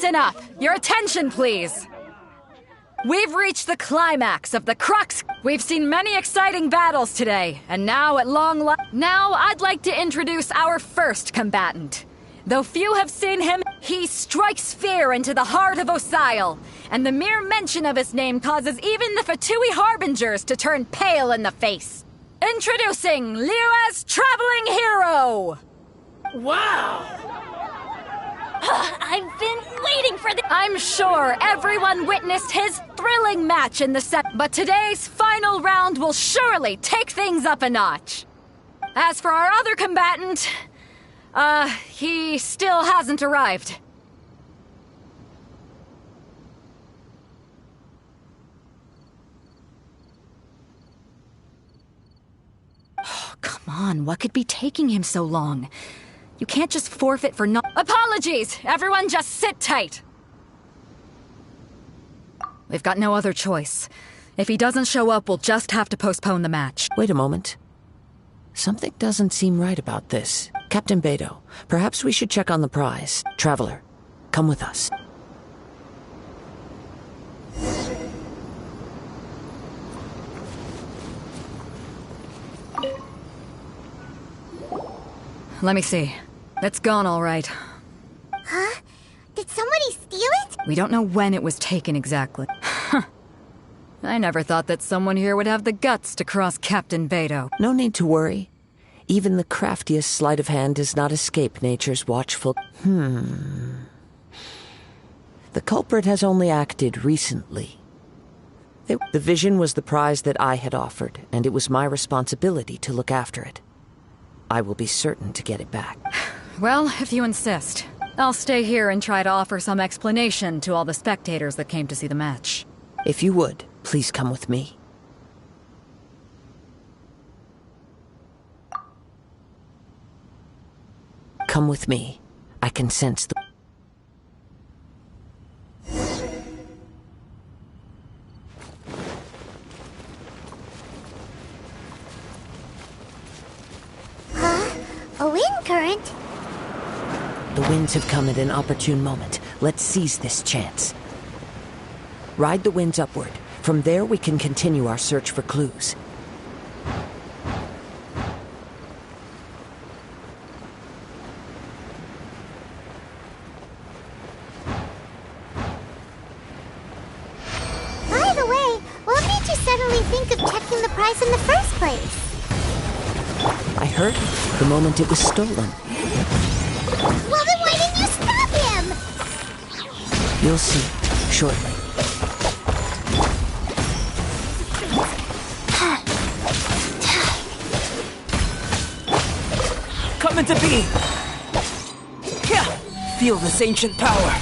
Listen up! Your attention, please! We've reached the climax of the crux. We've seen many exciting battles today, and now at long last, now I'd like to introduce our first combatant. Though few have seen him, he strikes fear into the heart of Osile, and the mere mention of his name causes even the Fatui Harbingers to turn pale in the face. Introducing Liyue's Traveling Hero! Wow! I've been waiting for this. I'm sure everyone witnessed his thrilling match in the set, but today's final round will surely take things up a notch. As for our other combatant, he still hasn't arrived. Oh, come on, what could be taking him so long? You can't just forfeit for no— Apologies! Everyone just sit tight! We've got no other choice. If he doesn't show up, we'll just have to postpone the match. Wait a moment. Something doesn't seem right about this. Captain Beidou, perhaps we should check on the prize. Traveler, come with us. Let me see. It's gone all right. Huh? Did somebody steal it? We don't know when it was taken exactly. I never thought that someone here would have the guts to cross Captain Beidou. No need to worry. Even the craftiest sleight of hand does not escape nature's watchful— The culprit has only acted recently. The vision was the prize that I had offered, and it was my responsibility to look after it. I will be certain to get it back. Well, if you insist. I'll stay here and try to offer some explanation to all the spectators that came to see the match. If you would, please come with me. Come with me. I can sense the— A wind current? The winds have come at an opportune moment. Let's seize this chance. Ride the winds upward. From there we can continue our search for clues. By the way, what made you suddenly think of checking the prize in the first place? I heard the moment it was stolen. Well, then why didn't you stop him? You'll see shortly. Come into being! Feel this ancient power!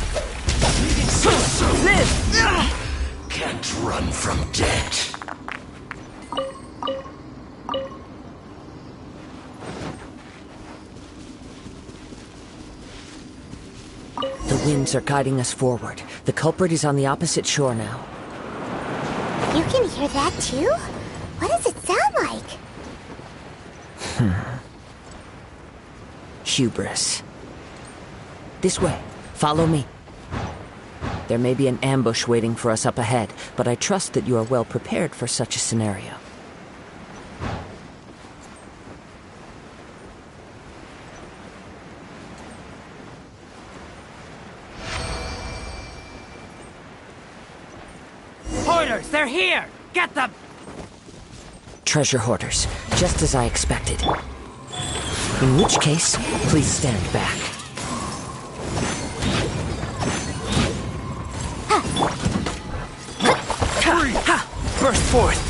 Live! Can't run from death. The winds are guiding us forward. The culprit is on the opposite shore now. You can hear that too? What does it sound like? Hubris. This way. Follow me. There may be an ambush waiting for us up ahead, but I trust that you are well prepared for such a scenario. Hoarders, they're here! Get them! Treasure hoarders, just as I expected. In which case, please stand back. Burst forth!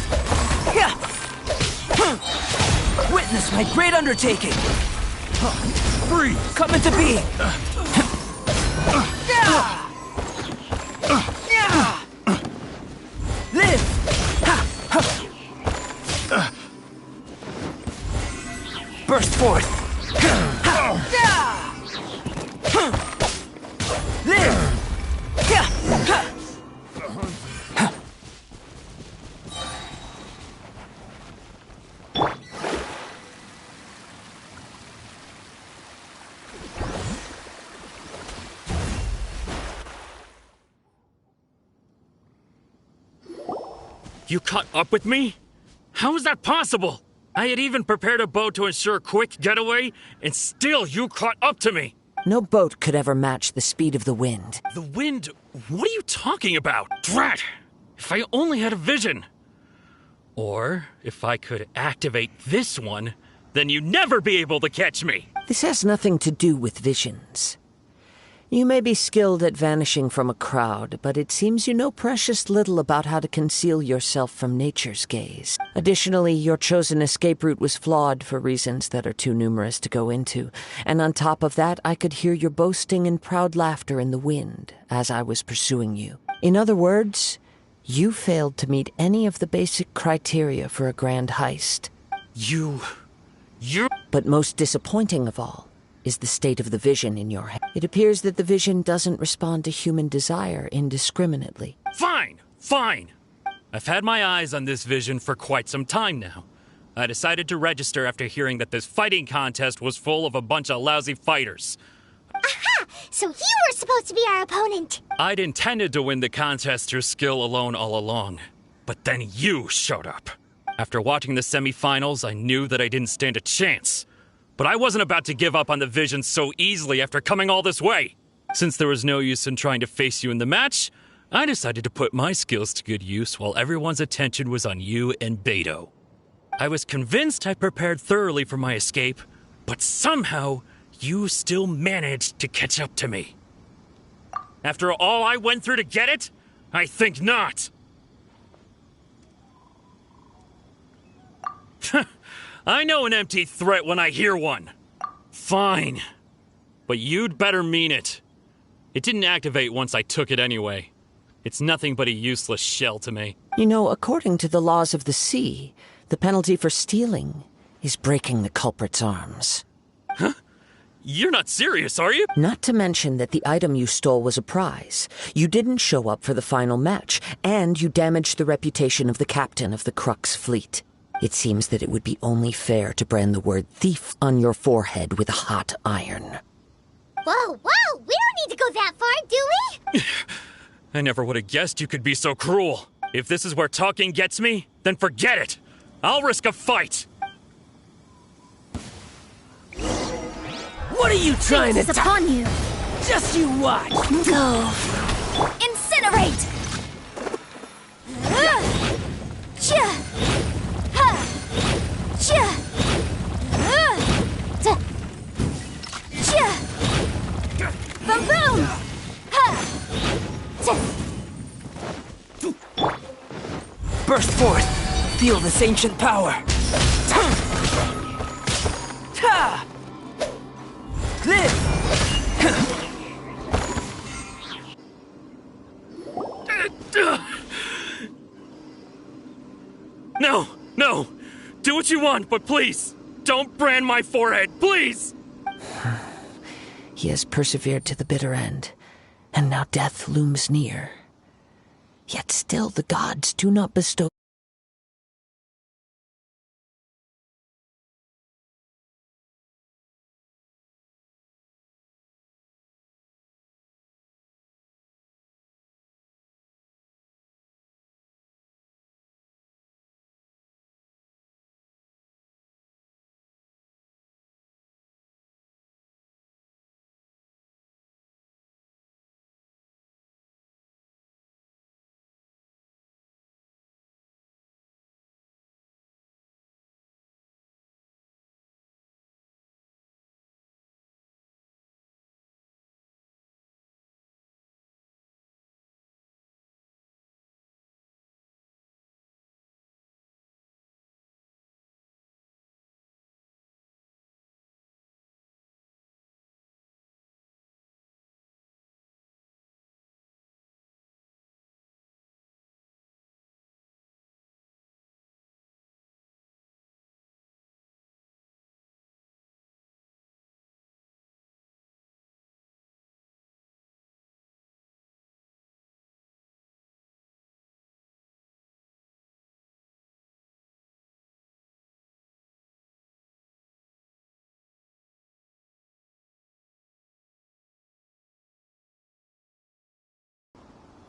Witness my great undertaking! Freeze! Come into being! Live! Burst forth! Live! You caught up with me? How is that possible? I had even prepared a boat to ensure a quick getaway, and still you caught up to me. No boat could ever match the speed of the wind. The wind? What are you talking about? Drat! If I only had a vision. Or, if I could activate this one, then you'd never be able to catch me. This has nothing to do with visions. You may be skilled at vanishing from a crowd, but it seems you know precious little about how to conceal yourself from nature's gaze. Additionally, your chosen escape route was flawed for reasons that are too numerous to go into, and on top of that, I could hear your boasting and proud laughter in the wind as I was pursuing you. In other words, you failed to meet any of the basic criteria for a grand heist. You... But most disappointing of all is the state of the vision in your head. It appears that the vision doesn't respond to human desire indiscriminately. Fine, fine. I've had my eyes on this vision for quite some time now. I decided to register after hearing that this fighting contest was full of a bunch of lousy fighters. Aha! So you were supposed to be our opponent! I'd intended to win the contest through skill alone all along, but then you showed up. After watching the semifinals, I knew that I didn't stand a chance. But I wasn't about to give up on the vision so easily after coming all this way. Since there was no use in trying to face you in the match, I decided to put my skills to good use while everyone's attention was on you and Beto. I was convinced I prepared thoroughly for my escape, but somehow you still managed to catch up to me. After all I went through to get it? I think not. I know an empty threat when I hear one. Fine. But you'd better mean it. It didn't activate once I took it anyway. It's nothing but a useless shell to me. You know, according to the laws of the sea, the penalty for stealing is breaking the culprit's arms. Huh? You're not serious, are you? Not to mention that the item you stole was a prize. You didn't show up for the final match, and you damaged the reputation of the captain of the Crux fleet. It seems that it would be only fair to brand the word thief on your forehead with a hot iron. Whoa, whoa! We don't need to go that far, do we? I never would have guessed you could be so cruel. If this is where talking gets me, then forget it. I'll risk a fight. What are you trying to It's upon you. Just you watch! Go. Incinerate! Cha! Ha! Cha! Ta! Cha! Boom boom! Ha! Ta! Burst forth! Feel this ancient power! Ta! This! No, no. Do what you want, but please, don't brand my forehead, please! He has persevered to the bitter end, and now death looms near. Yet still the gods do not bestow.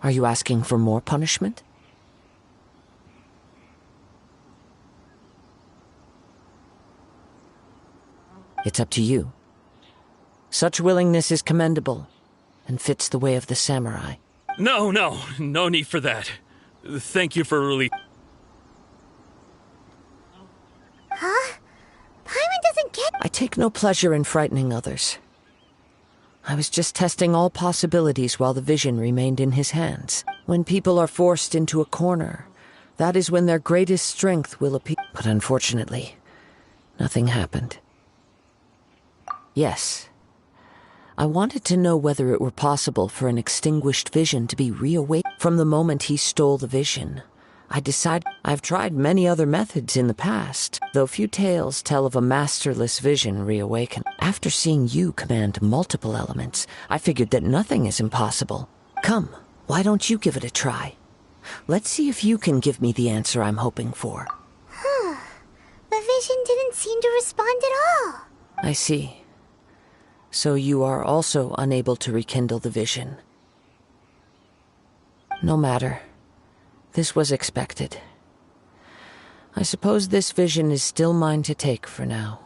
Are you asking for more punishment? It's up to you. Such willingness is commendable, and fits the way of the samurai. No need for that. Thank you for Huh? Paimon doesn't get... I take no pleasure in frightening others. I was just testing all possibilities while the vision remained in his hands. When people are forced into a corner, that is when their greatest strength will appear. But unfortunately, nothing happened. Yes, I wanted to know whether it were possible for an extinguished vision to be reawakened. From the moment he stole the vision, I decided I've tried many other methods in the past, though few tales tell of a masterless vision reawaken. After seeing you command multiple elements, I figured that nothing is impossible. Come, why don't you give it a try? Let's see if you can give me the answer I'm hoping for. The vision didn't seem to respond at all. I see. So you are also unable to rekindle the vision. No matter. This was expected. I suppose this vision is still mine to take for now.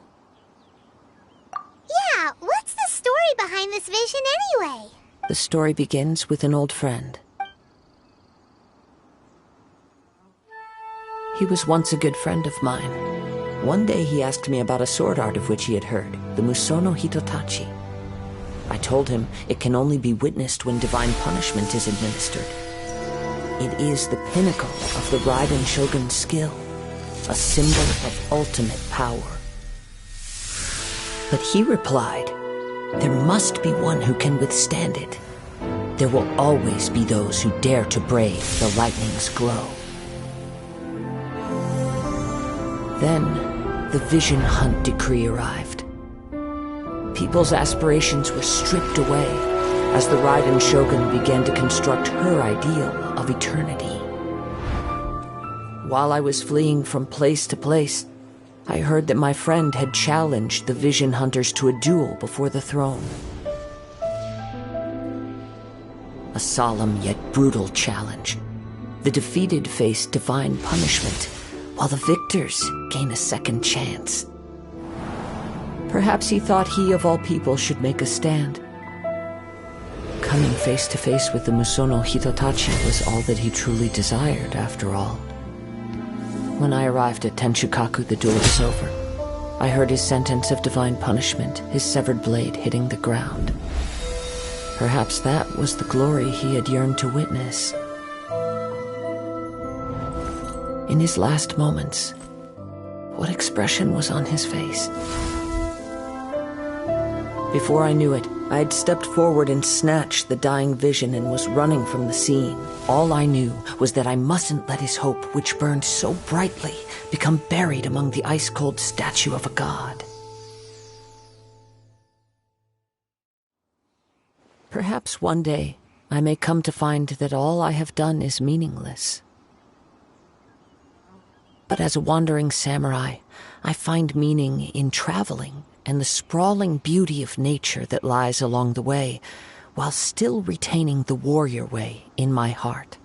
Yeah, what's the story behind this vision anyway? The story begins with an old friend. He was once a good friend of mine. One day he asked me about a sword art of which he had heard, the Musono Hitotachi. I told him it can only be witnessed when divine punishment is administered. It is the pinnacle of the Raiden Shogun's skill, a symbol of ultimate power. But he replied, there must be one who can withstand it. There will always be those who dare to brave the lightning's glow. Then, the Vision Hunt decree arrived. People's aspirations were stripped away as the Raiden Shogun began to construct her ideal of eternity. While I was fleeing from place to place, I heard that my friend had challenged the Vision Hunters to a duel before the throne. A solemn yet brutal challenge. The defeated face divine punishment, while the victors gain a second chance. Perhaps he thought he of all people should make a stand. Coming face to face with the Musono Hitotachi was all that he truly desired, after all. When I arrived at Tenshukaku, the duel was over. I heard his sentence of divine punishment, his severed blade hitting the ground. Perhaps that was the glory he had yearned to witness. In his last moments, what expression was on his face? Before I knew it, I had stepped forward and snatched the dying vision and was running from the scene. All I knew was that I mustn't let his hope, which burned so brightly, become buried among the ice-cold statue of a god. Perhaps one day I may come to find that all I have done is meaningless. But as a wandering samurai, I find meaning in traveling and the sprawling beauty of nature that lies along the way, while still retaining the warrior way in my heart.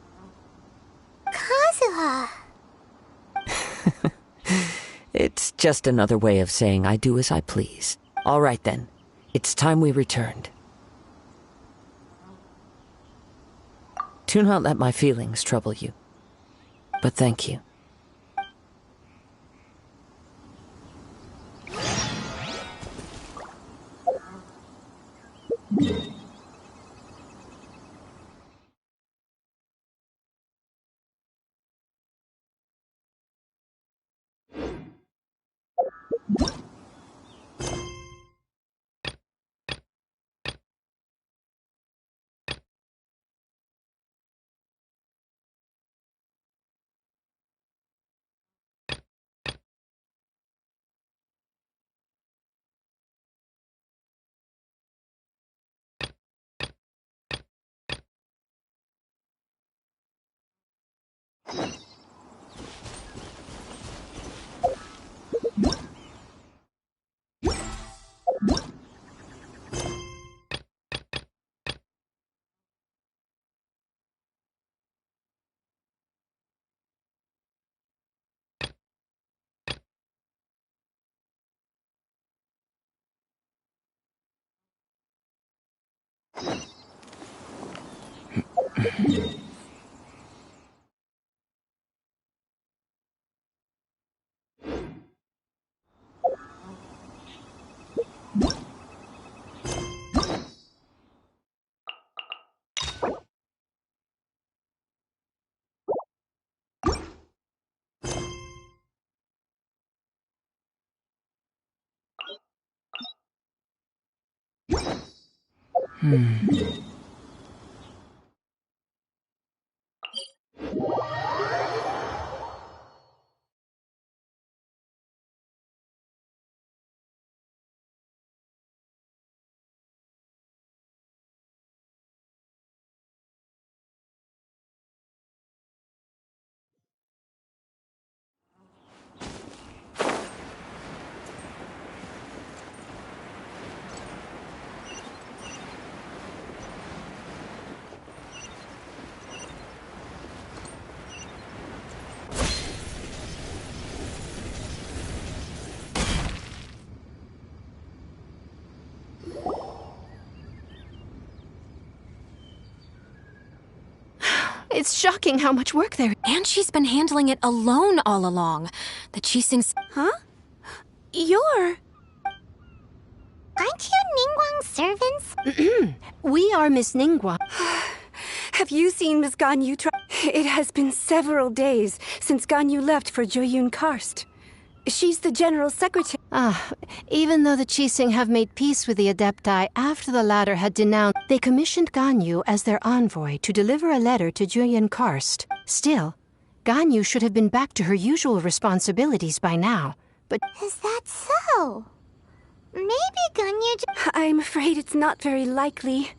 Kazuha! It's just another way of saying I do as I please. All right then, it's time we returned. Do not let my feelings trouble you, but thank you. It's shocking how much work there is. And she's been handling it alone all along. The Chising's... Huh? You're... Aren't you Ningguang's servants? We are Miss Ningguang. Have you seen Miss Ganyu It has been several days since Ganyu left for Joyun Karst. She's the general secretary. Even though the Chising have made peace with the Adepti after the latter had denounced, they commissioned Ganyu as their envoy to deliver a letter to Joyun Karst. Still, Ganyu should have been back to her usual responsibilities by now. But Is that so? Maybe Ganyu... I'm afraid it's not very likely.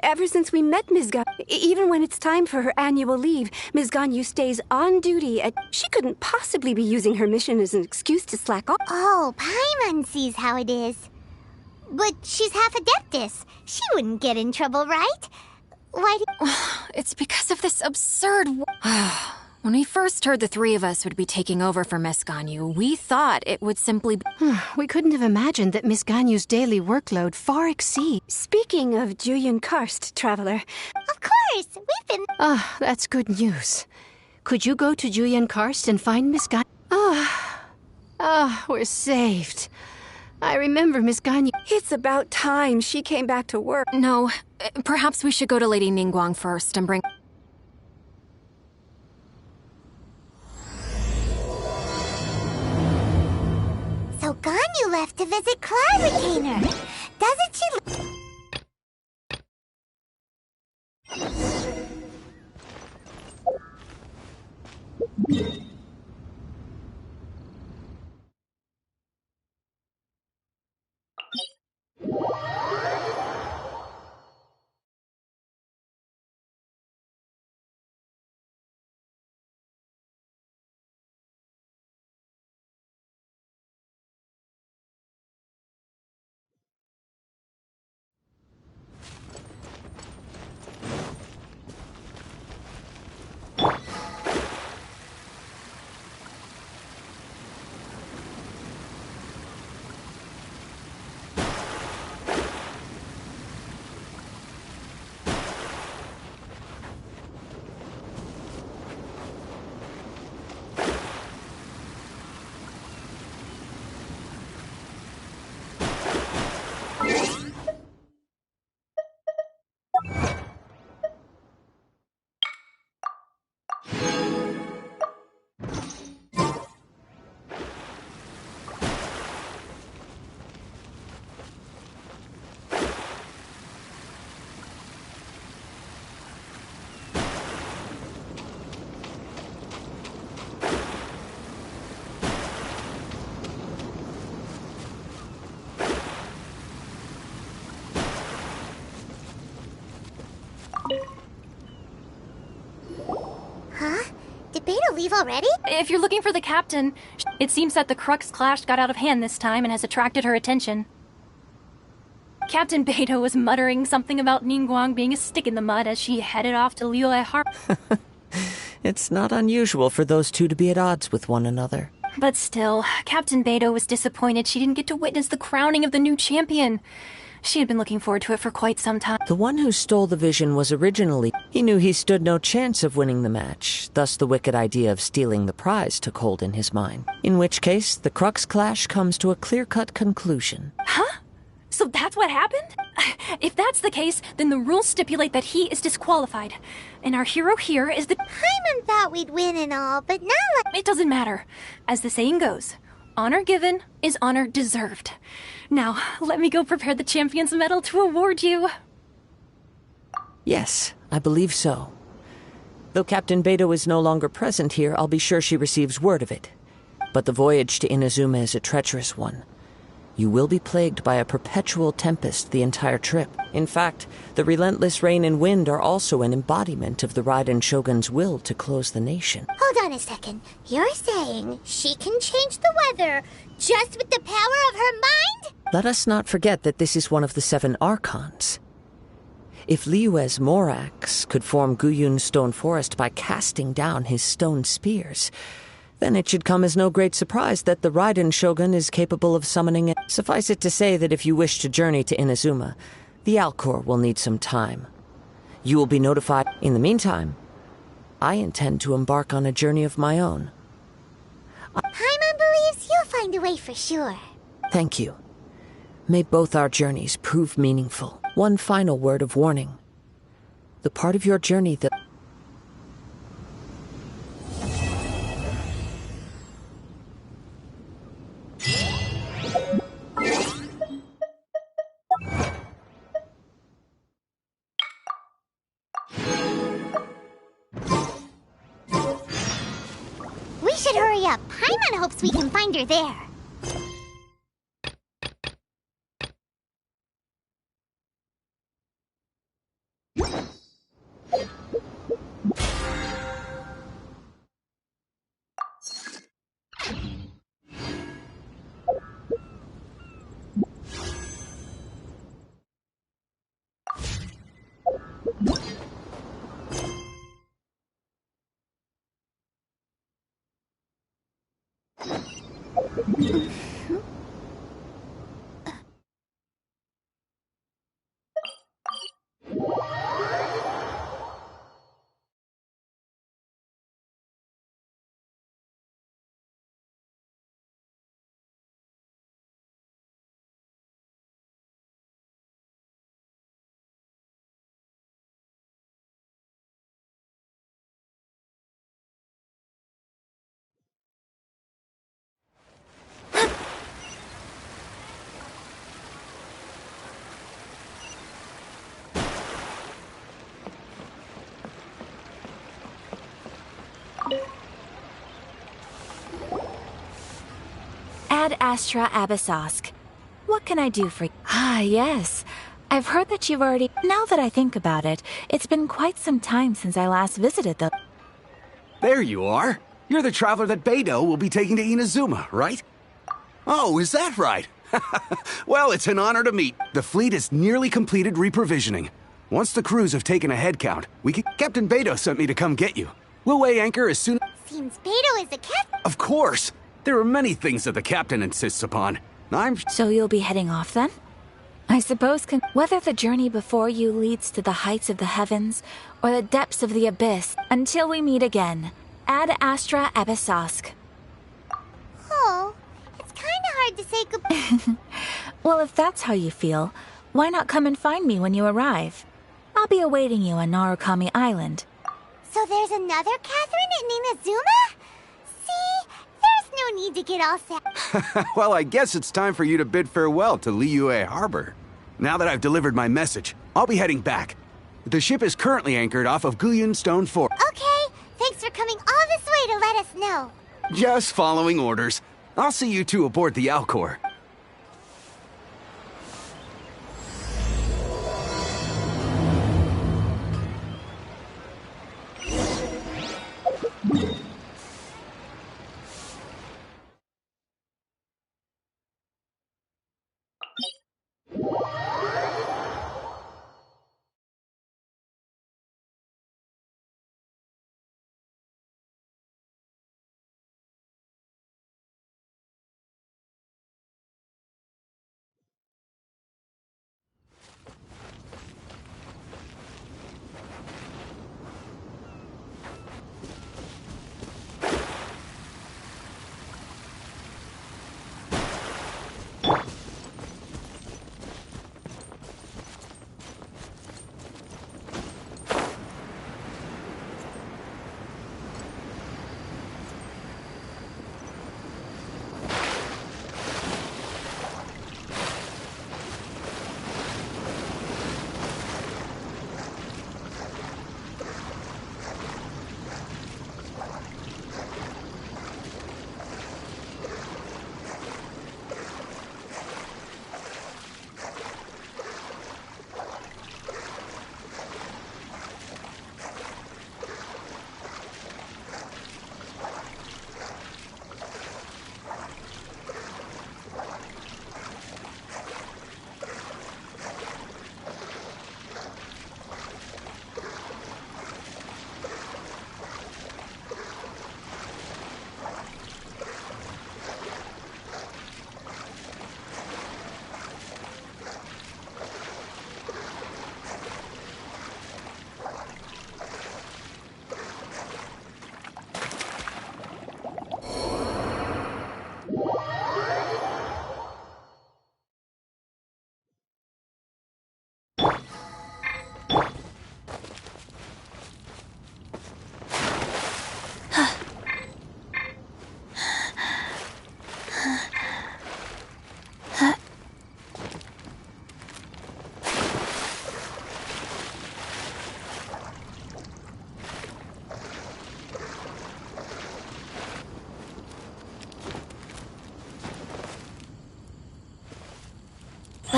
Ever since we met Ms. Ganyu, even when it's time for her annual leave, Ms. Ganyu stays on duty at... She couldn't possibly be using her mission as an excuse to slack off. Oh, Paimon sees how it is. But she's half Adeptus. She wouldn't get in trouble, right? Why do... It's because of this absurd... When we first heard the three of us would be taking over for Miss Ganyu, we thought it would simply be... We couldn't have imagined that Miss Ganyu's daily workload far exceeds. Speaking of Joyun Karst, Traveler... Of course, we've been... that's good news. Could you go to Joyun Karst and find Miss Ganyu? We're saved. I remember Miss Ganyu. It's about time she came back to work. No, perhaps we should go to Lady Ningguang first and bring... So Ganyu left to visit Cloud Retainer. Doesn't she... Huh? Did Beta leave already? If you're looking for the captain, it seems that the Crux clash got out of hand this time and has attracted her attention. Captain Beta was muttering something about Ningguang being a stick in the mud as she headed off to Liyue Harbor. It's not unusual for those two to be at odds with one another. But still, Captain Beta was disappointed she didn't get to witness the crowning of the new champion. She had been looking forward to it for quite some time. The one who stole the vision was originally... He knew he stood no chance of winning the match, thus the wicked idea of stealing the prize took hold in his mind. In which case, the Crux clash comes to a clear-cut conclusion. Huh? So that's what happened? If that's the case, then the rules stipulate that he is disqualified. And our hero here is the... Paimon thought we'd win and all, but now... It doesn't matter. As the saying goes, honor given is honor deserved. Now, let me go prepare the champion's medal to award you. Yes, I believe so. Though Captain Beidou is no longer present here, I'll be sure she receives word of it. But the voyage to Inazuma is a treacherous one. You will be plagued by a perpetual tempest the entire trip. In fact, the relentless rain and wind are also an embodiment of the Raiden Shogun's will to close the nation. Hold on a second. You're saying she can change the weather just with the power of her mind? Let us not forget that this is one of the 7 Archons. If Liyue's Morax could form Guyun's stone forest by casting down his stone spears, then it should come as no great surprise that the Raiden Shogun is capable of summoning it. Suffice it to say that if you wish to journey to Inazuma, the Alcor will need some time. You will be notified. In the meantime, I intend to embark on a journey of my own. Paimon believes you'll find a way for sure. Thank you. May both our journeys prove meaningful. One final word of warning. The part of your journey that... We should hurry up. Paimon hopes we can find her there. Ad Astra Abyssosk. What can I do for you? Ah, yes. I've heard that you've already... Now that I think about it, it's been quite some time since I last visited the... There you are. You're the traveler that Beidou will be taking to Inazuma, right? Oh, is that right? Well, it's an honor to meet. The fleet has nearly completed reprovisioning. Once the crews have taken a head count, Captain Beidou sent me to come get you. We'll weigh anchor as soon... Seems Beidou is the captain. Of course! There are many things that the captain insists upon. So you'll be heading off then? I suppose whether the journey before you leads to the heights of the heavens or the depths of the abyss, until we meet again. Ad Astra Abyssosk. Oh, it's kind of hard to say goodbye. Well, if that's how you feel, why not come and find me when you arrive? I'll be awaiting you on Narukami Island. So there's another Catherine in Inazuma? See? There's no need to get all sad. Well, I guess it's time for you to bid farewell to Liyue Harbor. Now that I've delivered my message, I'll be heading back. The ship is currently anchored off of Guyun Stone Fort. Okay, thanks for coming all this way to let us know. Just following orders. I'll see you two aboard the Alcor.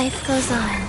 Life goes on.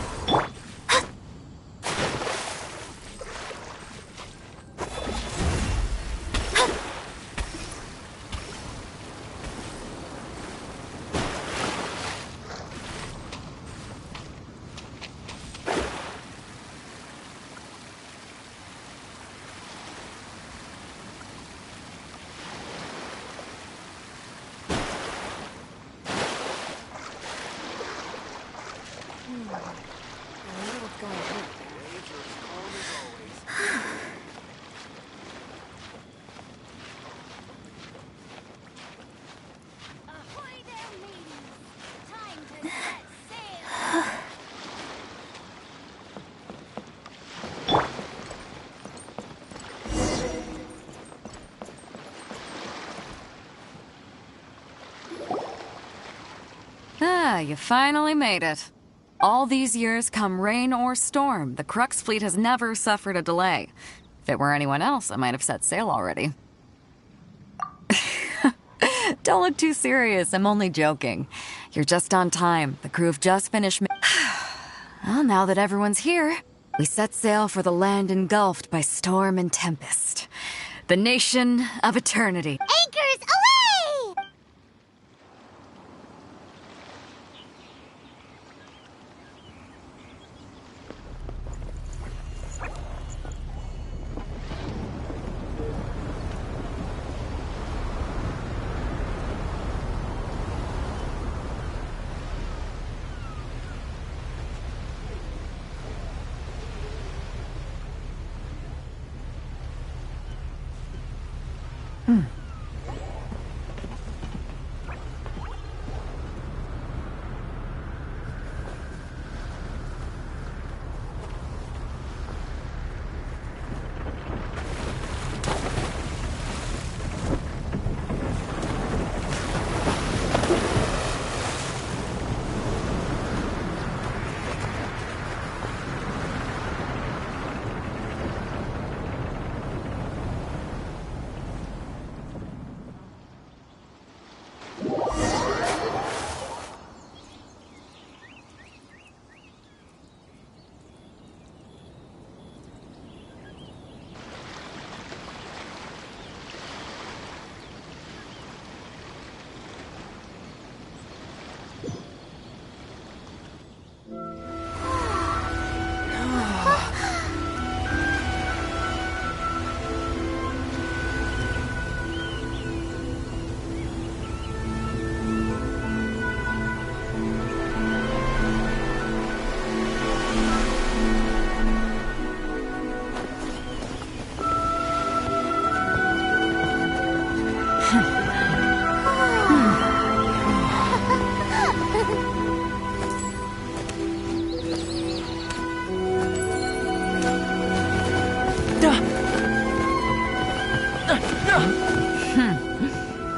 Ah, you finally made it. All these years, come rain or storm, the Crux fleet has never suffered a delay. If it were anyone else, I might have set sail already. Don't look too serious, I'm only joking. You're just on time. The crew have just finished Well, now that everyone's here, we set sail for the land engulfed by storm and tempest. The nation of eternity. Anchors away!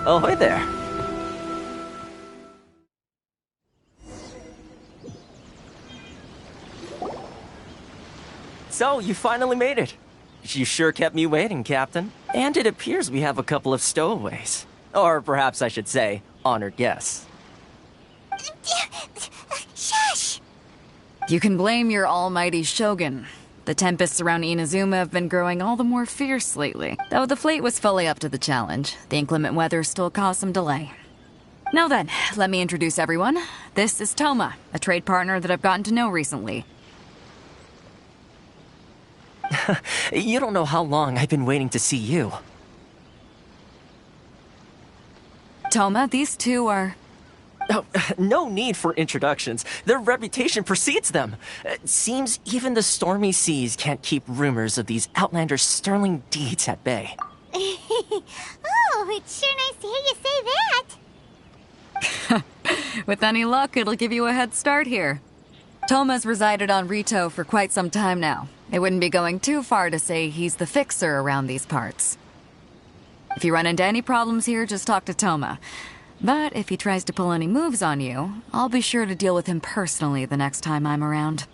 Ahoy there. So, you finally made it. You sure kept me waiting, Captain. And it appears we have a couple of stowaways. Or perhaps I should say, honored guests. Shush! You can blame your almighty shogun. The tempests around Inazuma have been growing all the more fierce lately. Though the fleet was fully up to the challenge, the inclement weather still caused some delay. Now then, let me introduce everyone. This is Toma, a trade partner that I've gotten to know recently. You don't know how long I've been waiting to see you. Toma, these two are... Oh, no need for introductions. Their reputation precedes them. Seems even the stormy seas can't keep rumors of these outlanders' sterling deeds at bay. Oh, it's sure nice to hear you say that. With any luck, it'll give you a head start here. Toma's resided on Rito for quite some time now. It wouldn't be going too far to say he's the fixer around these parts. If you run into any problems here, just talk to Toma. But if he tries to pull any moves on you, I'll be sure to deal with him personally the next time I'm around.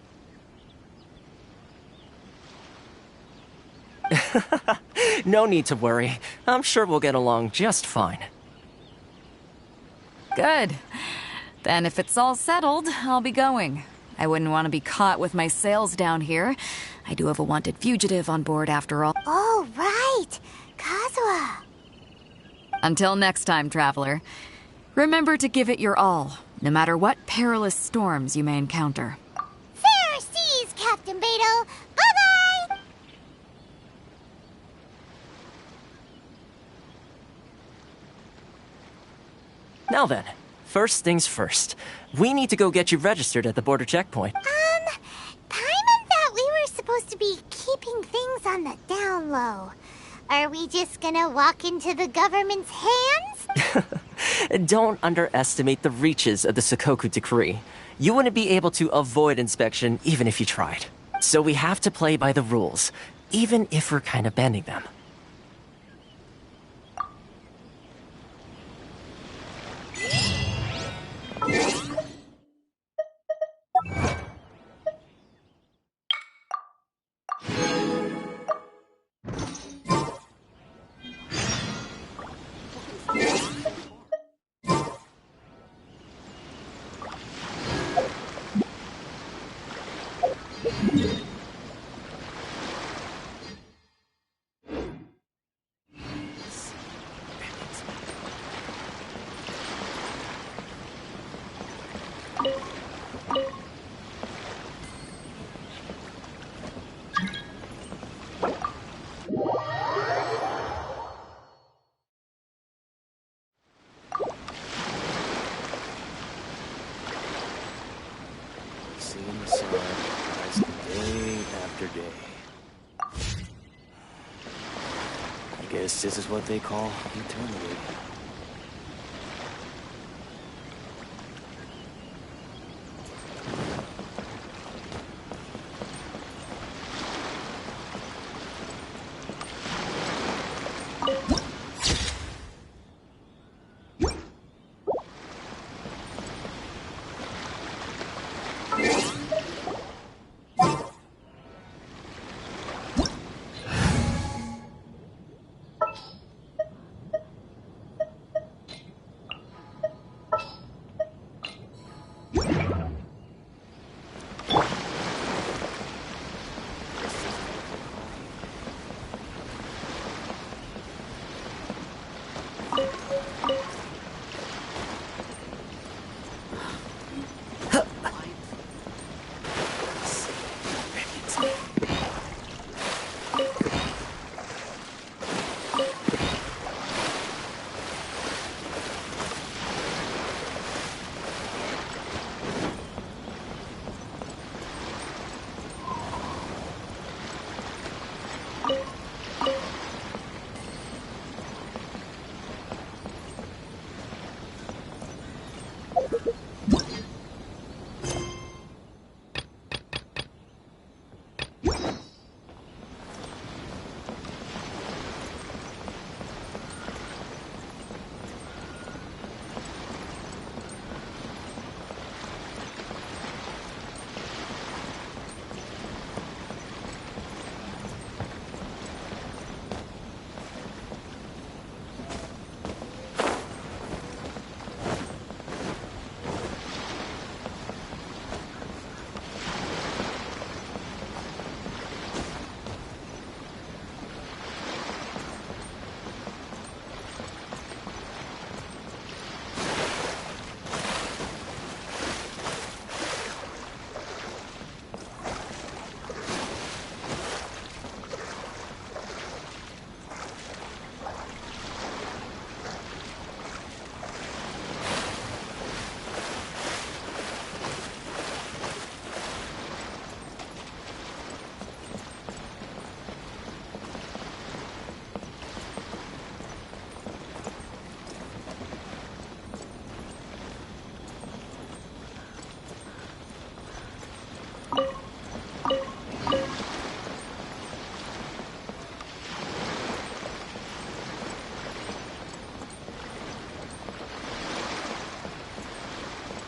No need to worry. I'm sure we'll get along just fine. Good. Then if it's all settled, I'll be going. I wouldn't want to be caught with my sails down here. I do have a wanted fugitive on board after all. Oh, right! Kazuha! Until next time, traveler, remember to give it your all, no matter what perilous storms you may encounter. Fair seas, Captain Beto! Bye-bye! Now then, first things first. We need to go get you registered at the border checkpoint. Paimon thought we were supposed to be keeping things on the down low. Are we just gonna walk into the government's hands? Don't underestimate the reaches of the Sakoku Decree. You wouldn't be able to avoid inspection even if you tried. So we have to play by the rules, even if we're kind of bending them. Seeing the sun rise day after day. I guess this is what they call eternity.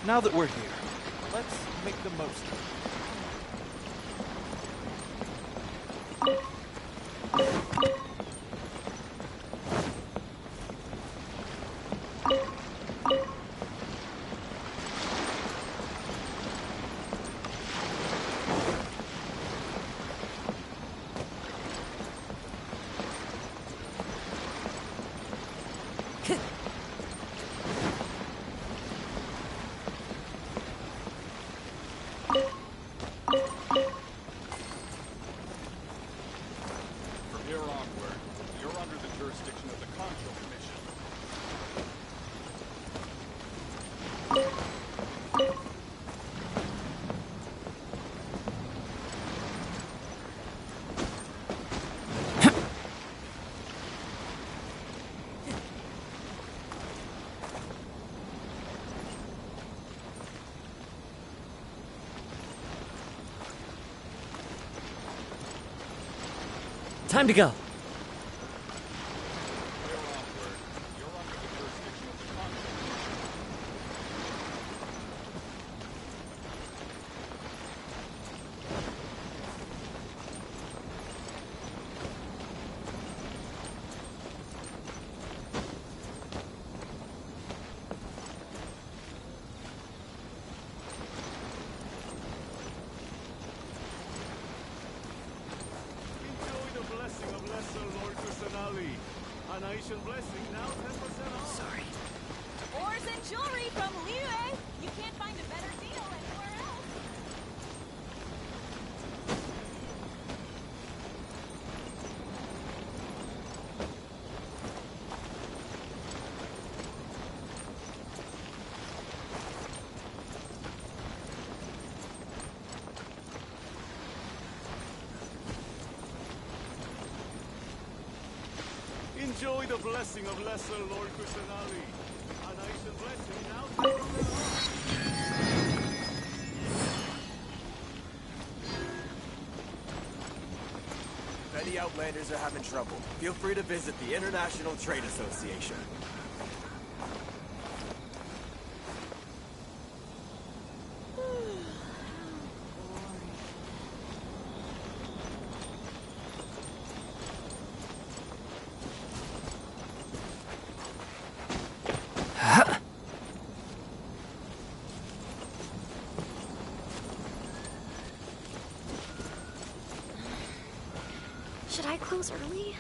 Now that we're here, let's make the most of it. From here onward, you're under the jurisdiction of the Control Commission. Time to go. Sorry. Ores and jewelry from Liyue. You can't find a better deal anywhere else. Enjoy the blessing of Lesser Lord Kusanali. An ancient blessing now. If any Outlanders are having trouble, feel free to visit the International Trade Association. Should I close early?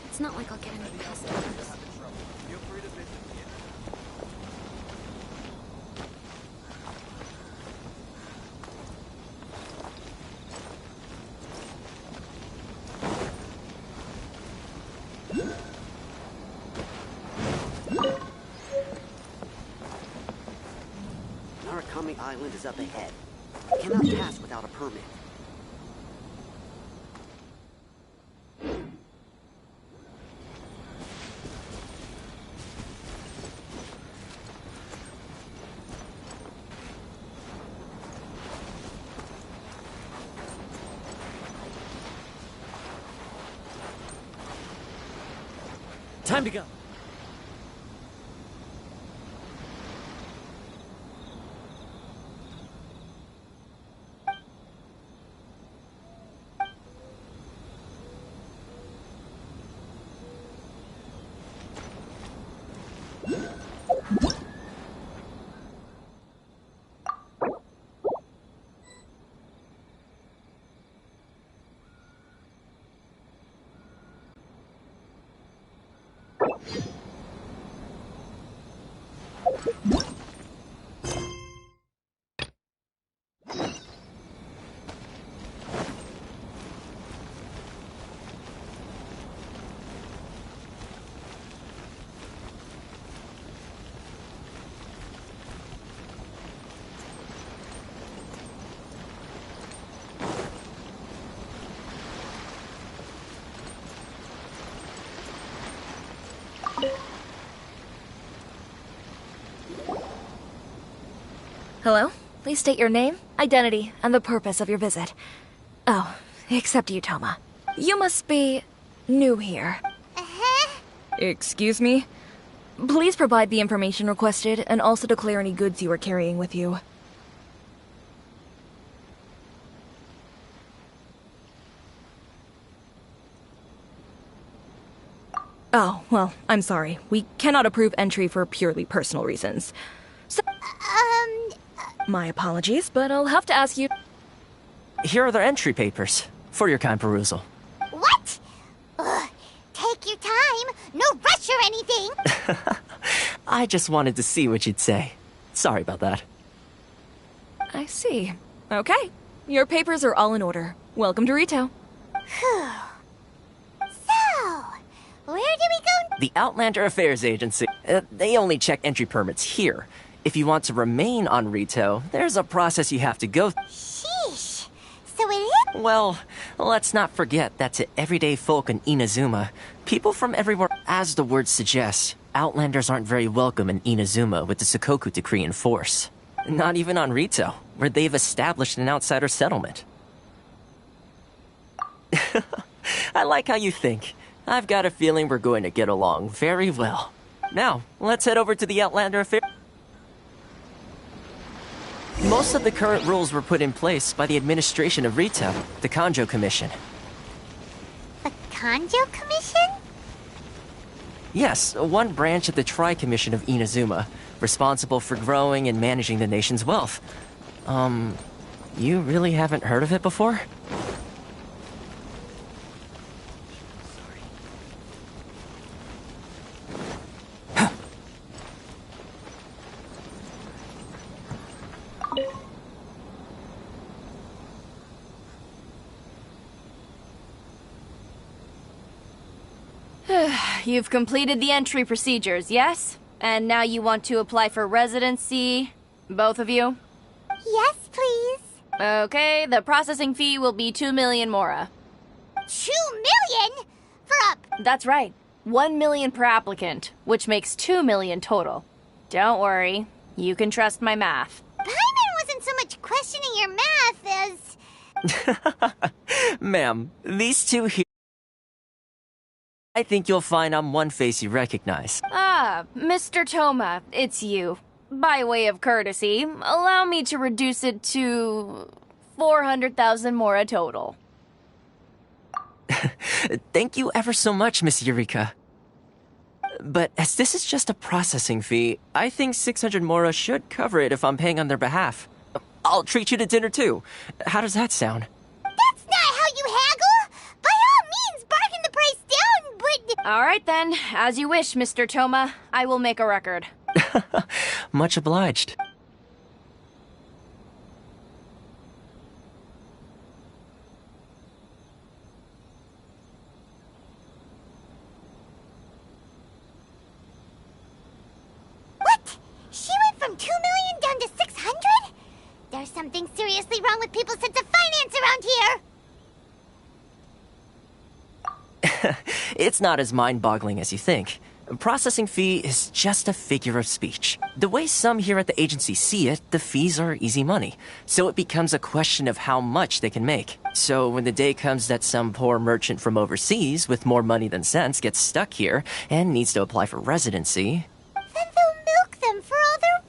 It's not like I'll get any customers. Feel free to visit the Narukami Island is up ahead. Cannot pass without a permit. Time to go. Hello? Please state your name, identity, and the purpose of your visit. Oh, except you, Toma. You must be new here. Excuse me? Please provide the information requested and also declare any goods you are carrying with you. Oh, well, I'm sorry. We cannot approve entry for purely personal reasons. So, my apologies, but I'll have to ask you... Here are their entry papers, for your kind perusal. What? Ugh, take your time. No rush or anything. I just wanted to see what you'd say. Sorry about that. I see. Okay. Your papers are all in order. Welcome to Rito. So, where do we go? The Outlander Affairs Agency. They only check entry permits here. If you want to remain on Rito, there's a process you have to go through. Sheesh. So it is? Well, let's not forget that to everyday folk in Inazuma, people from everywhere, as the word suggests, Outlanders aren't very welcome in Inazuma with the Sakoku Decree in force. Not even on Rito, where they've established an outsider settlement. I like how you think. I've got a feeling we're going to get along very well. Now, let's head over to the Outlander Affair. Most of the current rules were put in place by the administration of Rito, the Kanjo Commission. The Kanjo Commission? Yes, one branch of the Tri-Commission of Inazuma, responsible for growing and managing the nation's wealth. You really haven't heard of it before? You've completed the entry procedures, yes? And now you want to apply for residency? Both of you? Yes, please. Okay, the processing fee will be 2 million mora. 2 million? That's right. 1 million per applicant, which makes 2 million total. Don't worry, you can trust my math. Paimon wasn't so much questioning your math as... Ma'am, these two here... I think you'll find I'm one face you recognize. Ah, Mr. Toma, it's you. By way of courtesy, allow me to reduce it to 400,000 mora total. Thank you ever so much, Miss Eureka. But as this is just a processing fee, I think 600 mora should cover it if I'm paying on their behalf. I'll treat you to dinner too. How does that sound? That's not how you haggle! By all means, bargain the price down, but... Alright then, as you wish, Mr. Toma. I will make a record. Much obliged. What? She went from 2 million down to 600? There's something seriously wrong with people's sense of finance around here! It's not as mind-boggling as you think. Processing fee is just a figure of speech. The way some here at the agency see it, the fees are easy money. So it becomes a question of how much they can make. So when the day comes that some poor merchant from overseas with more money than sense gets stuck here and needs to apply for residency... Then they'll milk them for all they're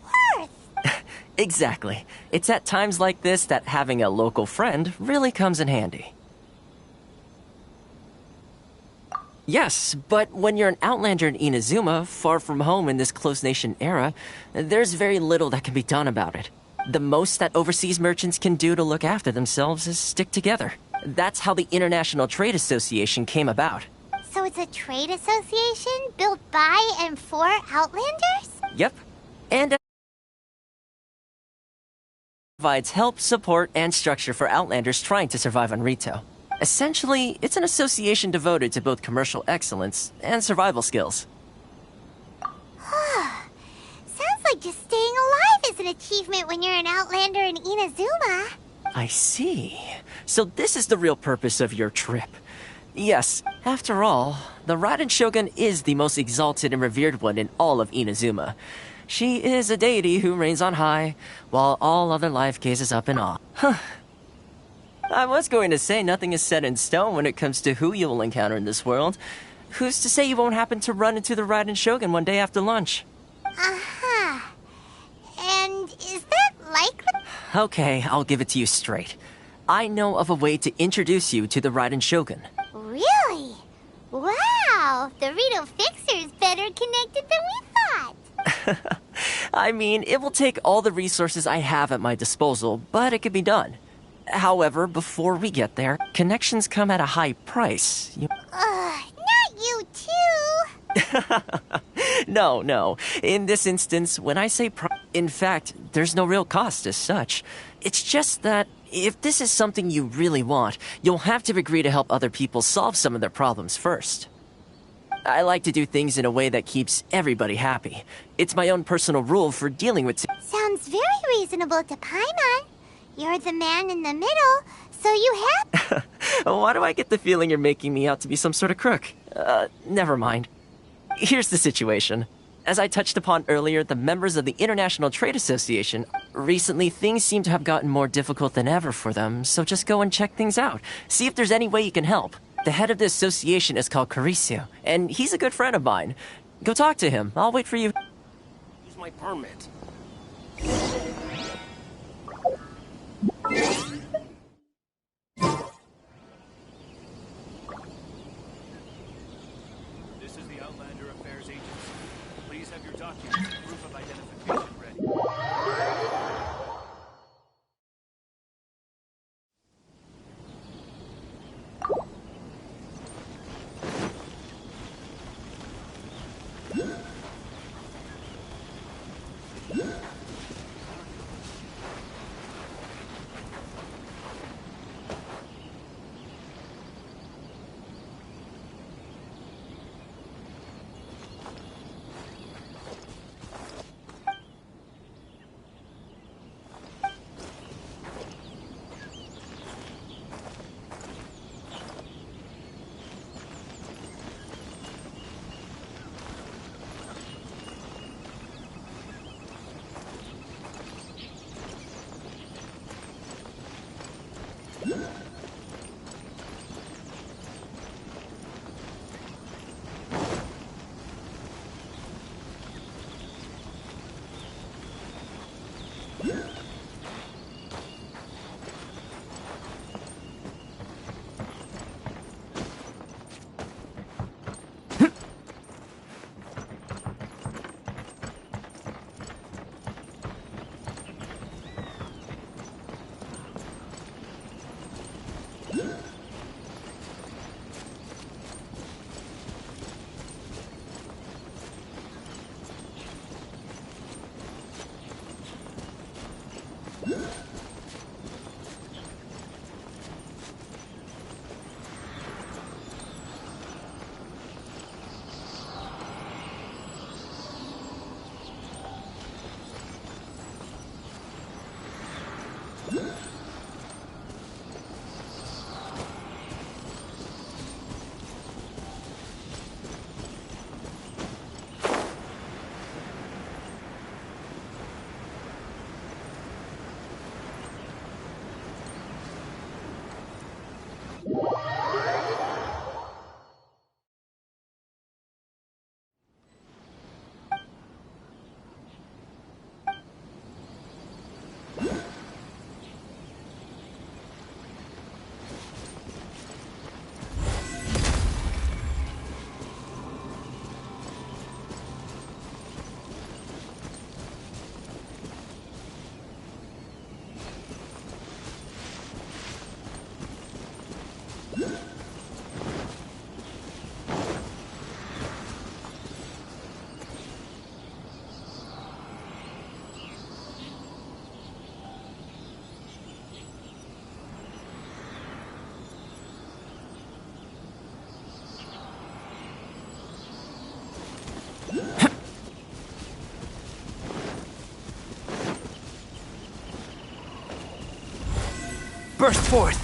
worth! Exactly. It's at times like this that having a local friend really comes in handy. Yes, but when you're an outlander in Inazuma, far from home in this closed nation era, there's very little that can be done about it. The most that overseas merchants can do to look after themselves is stick together. That's how the International Trade Association came about. So it's a trade association built by and for Outlanders? Yep. And it provides help, support, and structure for Outlanders trying to survive on Rito. Essentially, it's an association devoted to both commercial excellence and survival skills. Sounds like just staying alive is an achievement when you're an Outlander in Inazuma. I see. So this is the real purpose of your trip. Yes, after all, the Raiden Shogun is the most exalted and revered one in all of Inazuma. She is a deity who reigns on high, while all other life gazes up in awe. Huh. I was going to say nothing is set in stone when it comes to who you will encounter in this world. Who's to say you won't happen to run into the Raiden Shogun one day after lunch? Uh-huh. And is that likely? Okay, I'll give it to you straight. I know of a way to introduce you to the Raiden Shogun. Really? Wow, the Rito Fixer's better connected than we thought. I mean, it will take all the resources I have at my disposal, but it could be done. However, before we get there, connections come at a high price. Not you too. No, no. In this instance, when I say in fact, there's no real cost as such. It's just that if this is something you really want, you'll have to agree to help other people solve some of their problems first. I like to do things in a way that keeps everybody happy. It's my own personal rule for dealing with... Sounds very reasonable to Paimon. You're the man in the middle, so you have... Why do I get the feeling you're making me out to be some sort of crook? Never mind. Here's the situation. As I touched upon earlier, the members of the International Trade Association, recently things seem to have gotten more difficult than ever for them, so just go and check things out. See if there's any way you can help. The head of the association is called Caricio, and he's a good friend of mine. Go talk to him. I'll wait for you. Use my permit. This is the Outlander Affairs Agency. Please have your documents and proof of identification ready. Burst forth!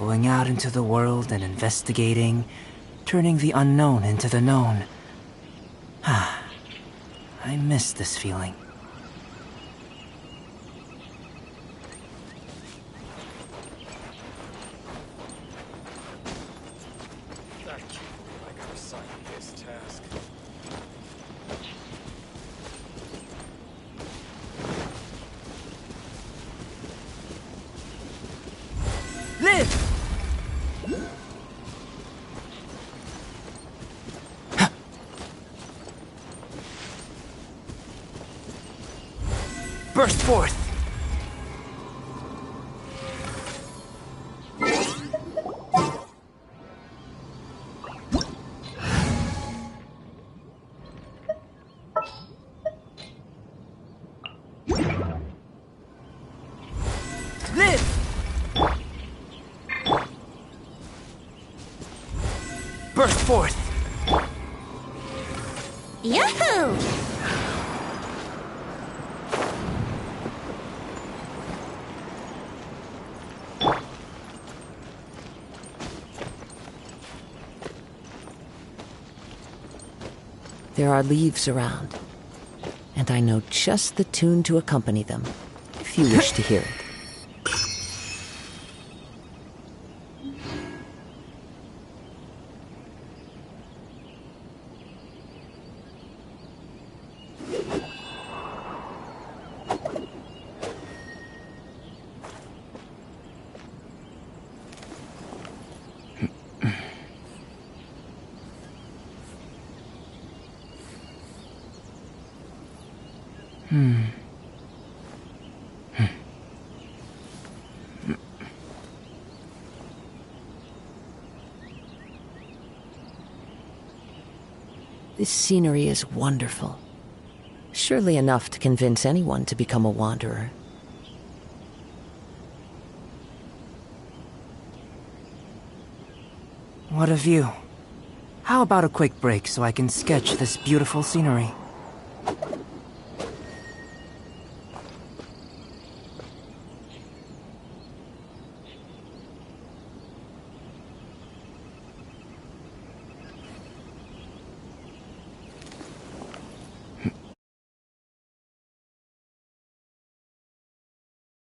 Going out into the world and investigating, turning the unknown into the known. I miss this feeling. I can't believe I got assigned this task. Live! Burst forth! Live! Burst forth! Yoo-hoo! There are leaves around, and I know just the tune to accompany them, if you wish to hear it. This scenery is wonderful. Surely enough to convince anyone to become a wanderer. What a view. How about a quick break so I can sketch this beautiful scenery?